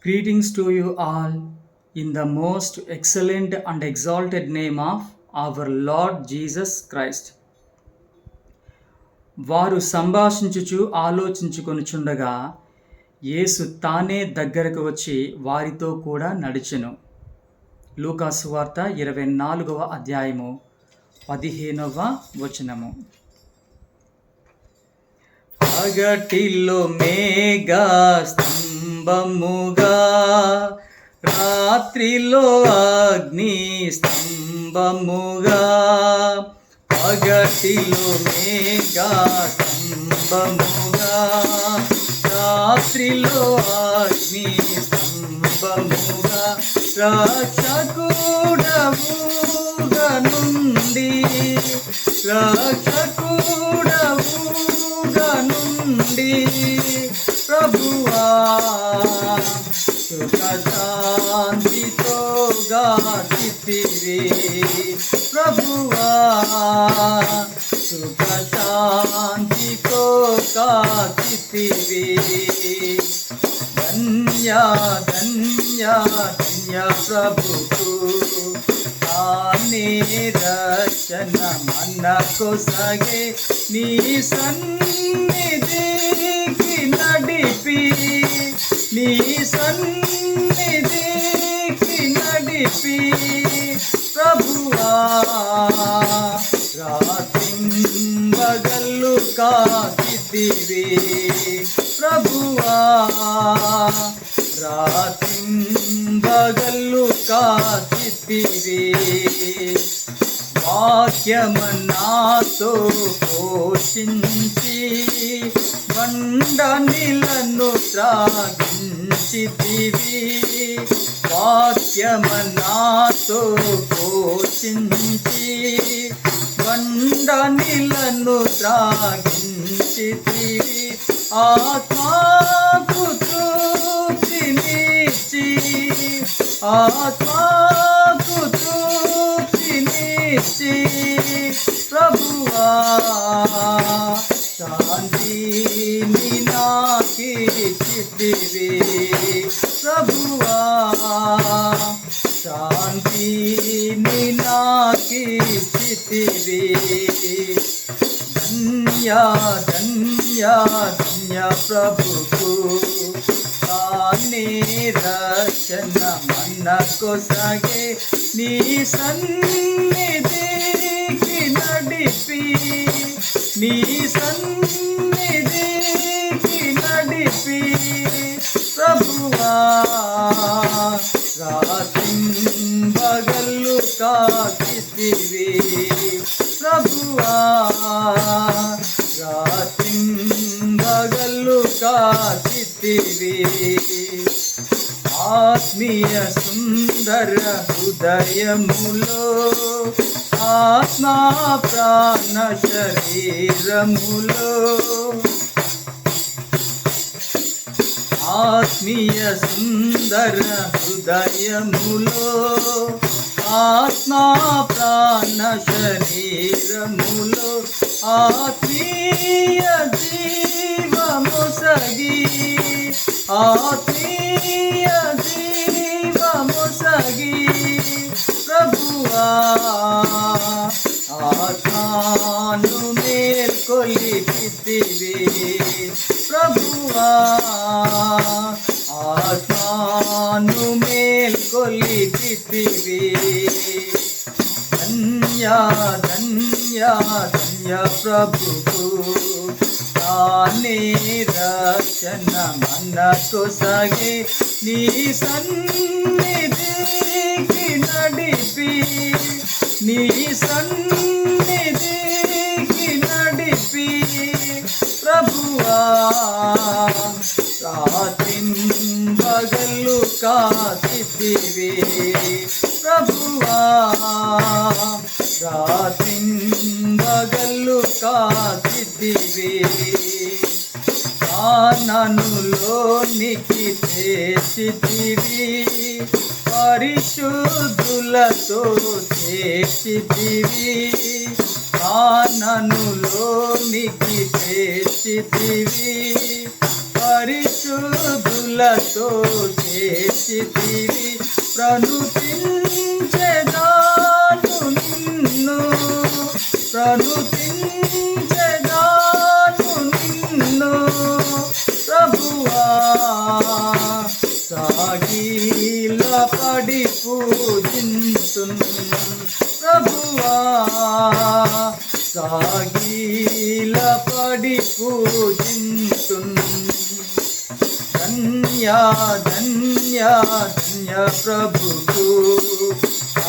Greetings to you all in the most excellent and exalted name of our Lord Jesus Christ. వారు సంభాషించుచు ఆలోచించుకొనుచుండగా యేసు తానే దగ్గరకు వచ్చి వారితో కూడా నడిచెను. లూకాసు వార్త 24వ అధ్యాయము 15వ వచనము. పగటిలో మేఘ స్తంభముగా, రాత్రిలో అగ్ని స్తంభముగా. పగటిలో మేఘ స్తంభముగా, రాత్రిలో అగ్ని స్తంభముగా. రక్షకుడవుగా నుండి, రక్షకుడవుగా నుండి ప్రభువా సుఖ శాంతితో గాచితివి. ప్రభువా సుఖ శాంతితో గాచితివి. ధన్య ధన్య ధన్య ప్రభుకు తానే రక్షణ మనకొసగే. నీ సన్నిధికి నడిపి, నీ సన్నిధికి నడిపి ప్రభువా రాత్రింబగళ్ళు కాచితివి. ప్రభువా రాత్రింబగళ్ళు కాచితివి. వాక్యమన్నాతో పోషించి బండ నీళ్లను త్రాగించితివి. వాక్యమన్నాతో పోషించి బండ నీళ్లను త్రాగించితివి. ఆత్మకు తృప్తినిచ్చి, ఆత్మకు తృప్తినిచ్చి ప్రభువా శాంతిని నాకిచ్చితివి. ప్రభువా శాంతిని నాకిచ్చితివి. ధన్య ధన్య ధన్య ప్రభుకు తానే రక్షణ మనకొసగే. నీ సన్నిధికి నడిపి, నీ సన్నిధికి నడిపి ప్రభువా రాత్రింబగళ్ళు కాచితివి. ప్రభువా రాత్రింబగళ్ళు కాచితివి. ఆత్మీయ సుందర హృదయములో, ఆత్మా ప్రాణ శరీరములో, ఆత్మీయ సుందర హృదయములో, ఆత్మా ప్రాణ శరీరములో ఆత్మీయ జీవముసగి, ఆత్మీయ జీవముసగి ప్రభువా ఆత్మను మేల్కొలిపితివి. ప్రభువా ఆత్మను మేల్కొలిపితివి. ధన్య ధన్య ధన్య ప్రభుకు తానే రక్షణ మనకొసగే. నీ సన్నిధికి నడిపి, నీ సన్నిధికి నడిపి ప్రభువా రాత్రింబగళ్ళు కాచితివి. ప్రభువా రాత్రింబగళ్ళు కాచితివి. కానానులోనికి చేర్చితివి, పరిశుద్ధులతో చేర్చితివి. కానానులోనికి చేర్చితివి, పరిశుద్ధుల కన్నులతో చేసితివి, ప్రణుతించెదాను నిన్ను, ప్రణుతించెదాను నిన్ను ప్రభువా. సాగిలపడి పూజింతును ప్రభువా, సాగిలపడి పూజింతును. ధన్య ధన్య ధన్య ప్రభుకు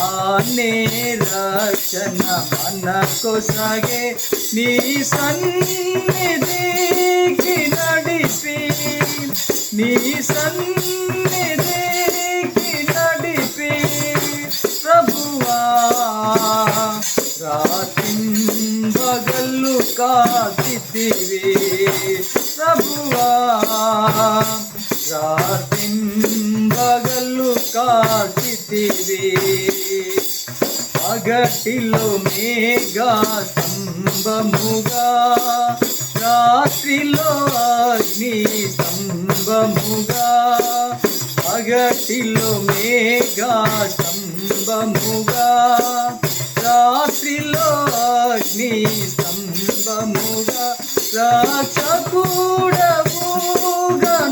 ఆనే రక్షణ మనకొసగే, నీ సన్నిధికి నడిపి, నీ సన్నిధికి నడిపి ప్రభువా. రాత్రింబగళ్ళు కాచితివి ప్రభువా, రాత్రింబగళ్ళు కాచితివి. పగటిలో మేఘా స్తంభముగా, రాత్రిలో అగ్ని స్తంభముగా, పగటిలో మేఘా స్తంభముగా, రాత్రిలో అగ్ని స్తంభముగా. రక్షకుడవుగా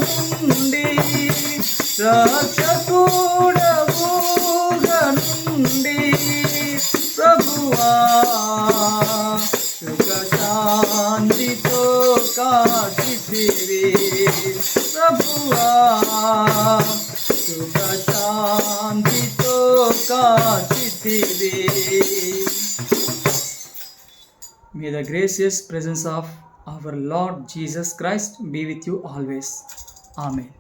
నుండి, రక్షకుడవుగా నుండి ప్రభువా, సుఖ శాంతితో కాచితివి ప్రభువా, సుఖ శాంతితో కాచితివి. May the gracious presence of our Lord Jesus Christ be with you always. Amen.